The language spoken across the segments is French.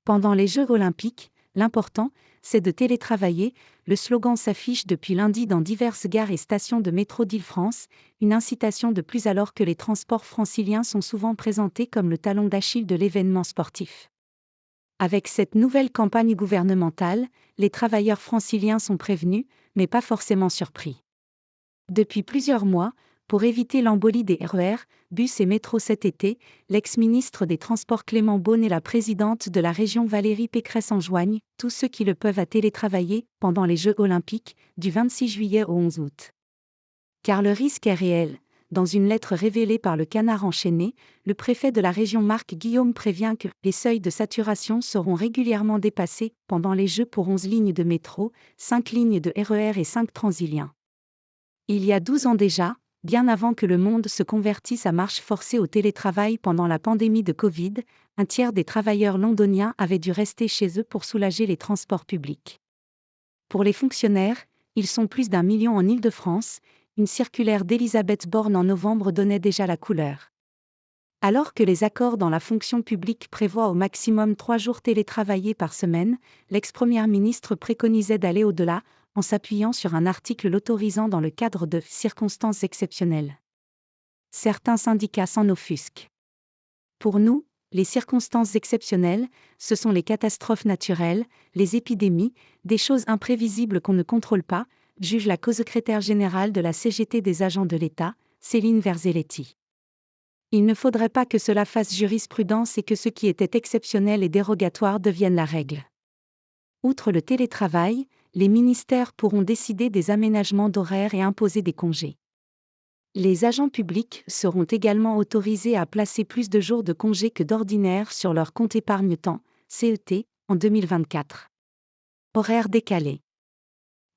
Pendant les Jeux olympiques, l'important, c'est de télétravailler. Le slogan s'affiche depuis lundi dans diverses gares et stations de métro d'Île-France, une incitation de plus alors que les transports franciliens sont souvent présentés comme le talon d'Achille de l'événement sportif. Avec cette nouvelle campagne gouvernementale, les travailleurs franciliens sont prévenus, mais pas forcément surpris. Depuis plusieurs mois, pour éviter l'embolie des RER, bus et métros cet été, l'ex-ministre des Transports Clément Beaune et la présidente de la région Valérie Pécresse enjoignent tous ceux qui le peuvent à télétravailler pendant les Jeux olympiques, du 26 juillet au 11 août. Car le risque est réel. Dans une lettre révélée par le Canard enchaîné, le préfet de la région Marc Guillaume prévient que les seuils de saturation seront régulièrement dépassés pendant les Jeux pour 11 lignes de métro, 5 lignes de RER et 5 Transiliens. Il y a 12 ans déjà, bien avant que le monde se convertisse à marche forcée au télétravail pendant la pandémie de Covid, un tiers des travailleurs londoniens avaient dû rester chez eux pour soulager les transports publics. Pour les fonctionnaires, ils sont plus d'1 million en Île-de-France, une circulaire d'Elisabeth Borne en novembre donnait déjà la couleur. Alors que les accords dans la fonction publique prévoient au maximum 3 jours télétravaillés par semaine, l'ex-première ministre préconisait d'aller au-delà, en s'appuyant sur un article l'autorisant dans le cadre de circonstances exceptionnelles. Certains syndicats s'en offusquent. Pour nous, les circonstances exceptionnelles, ce sont les catastrophes naturelles, les épidémies, des choses imprévisibles qu'on ne contrôle pas, juge la co-secrétaire générale de la CGT des agents de l'État, Céline Verzelletti. Il ne faudrait pas que cela fasse jurisprudence et que ce qui était exceptionnel et dérogatoire devienne la règle. Outre le télétravail, les ministères pourront décider des aménagements d'horaires et imposer des congés. Les agents publics seront également autorisés à placer plus de jours de congés que d'ordinaire sur leur compte épargne-temps, CET, en 2024. Horaires décalés.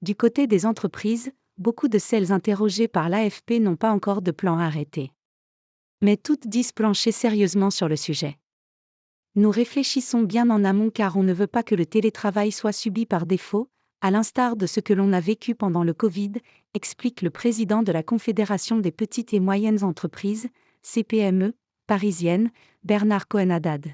Du côté des entreprises, beaucoup de celles interrogées par l'AFP n'ont pas encore de plan arrêté. Mais toutes disent plancher sérieusement sur le sujet. Nous réfléchissons bien en amont car on ne veut pas que le télétravail soit subi par défaut, à l'instar de ce que l'on a vécu pendant le Covid, explique le président de la Confédération des petites et moyennes entreprises, CPME, parisienne, Bernard Cohen-Haddad.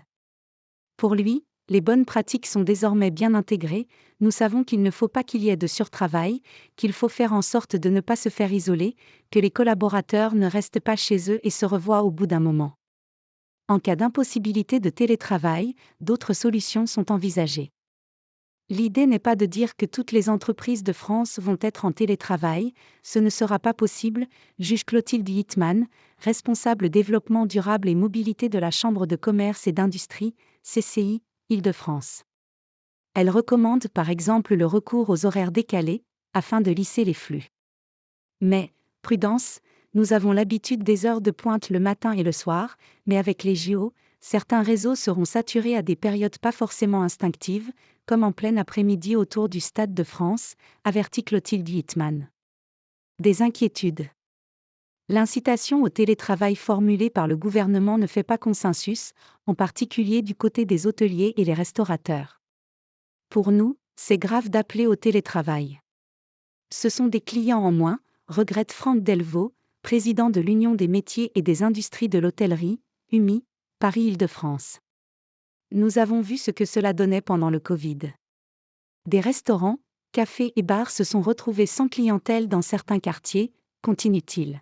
Pour lui, les bonnes pratiques sont désormais bien intégrées, nous savons qu'il ne faut pas qu'il y ait de surtravail, qu'il faut faire en sorte de ne pas se faire isoler, que les collaborateurs ne restent pas chez eux et se revoient au bout d'un moment. En cas d'impossibilité de télétravail, d'autres solutions sont envisagées. L'idée n'est pas de dire que toutes les entreprises de France vont être en télétravail, ce ne sera pas possible, juge Clotilde Hittman, responsable développement durable et mobilité de la Chambre de commerce et d'industrie, CCI, Île-de-France. Elle recommande par exemple le recours aux horaires décalés, afin de lisser les flux. Mais, prudence, nous avons l'habitude des heures de pointe le matin et le soir, mais avec les JO, certains réseaux seront saturés à des périodes pas forcément instinctives, comme en plein après-midi autour du Stade de France, avertit Clotilde Hittman. Des inquiétudes. L'incitation au télétravail formulée par le gouvernement ne fait pas consensus, en particulier du côté des hôteliers et les restaurateurs. Pour nous, c'est grave d'appeler au télétravail. Ce sont des clients en moins, regrette Franck Delvaux, président de l'Union des métiers et des industries de l'hôtellerie, UMI, Paris-Île-de-France. Nous avons vu ce que cela donnait pendant le Covid. Des restaurants, cafés et bars se sont retrouvés sans clientèle dans certains quartiers, continue-t-il.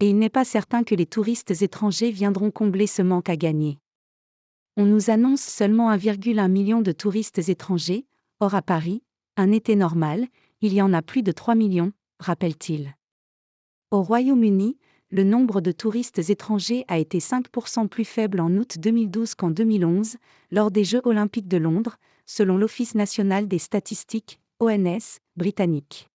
Et il n'est pas certain que les touristes étrangers viendront combler ce manque à gagner. On nous annonce seulement 1,1 million de touristes étrangers, or à Paris, un été normal, il y en a plus de 3 millions, rappelle-t-il. Au Royaume-Uni, le nombre de touristes étrangers a été 5% plus faible en août 2012 qu'en 2011, lors des Jeux olympiques de Londres, selon l'Office national des statistiques, ONS, britannique.